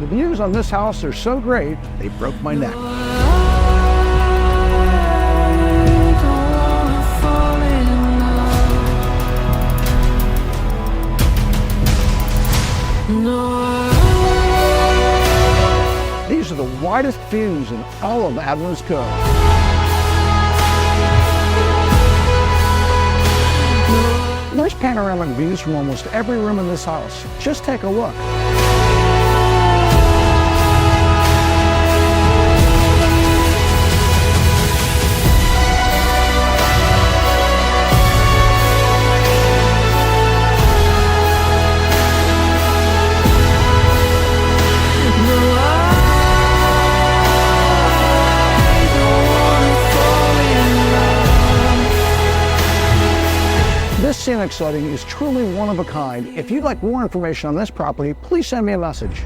The views on this house are so great, they broke my neck. These are the widest views in all of Admirals Cove. There's panoramic views from almost every room in this house. Just take a look. This scenic setting is truly one of a kind. If you'd like more information on this property, please send me a message.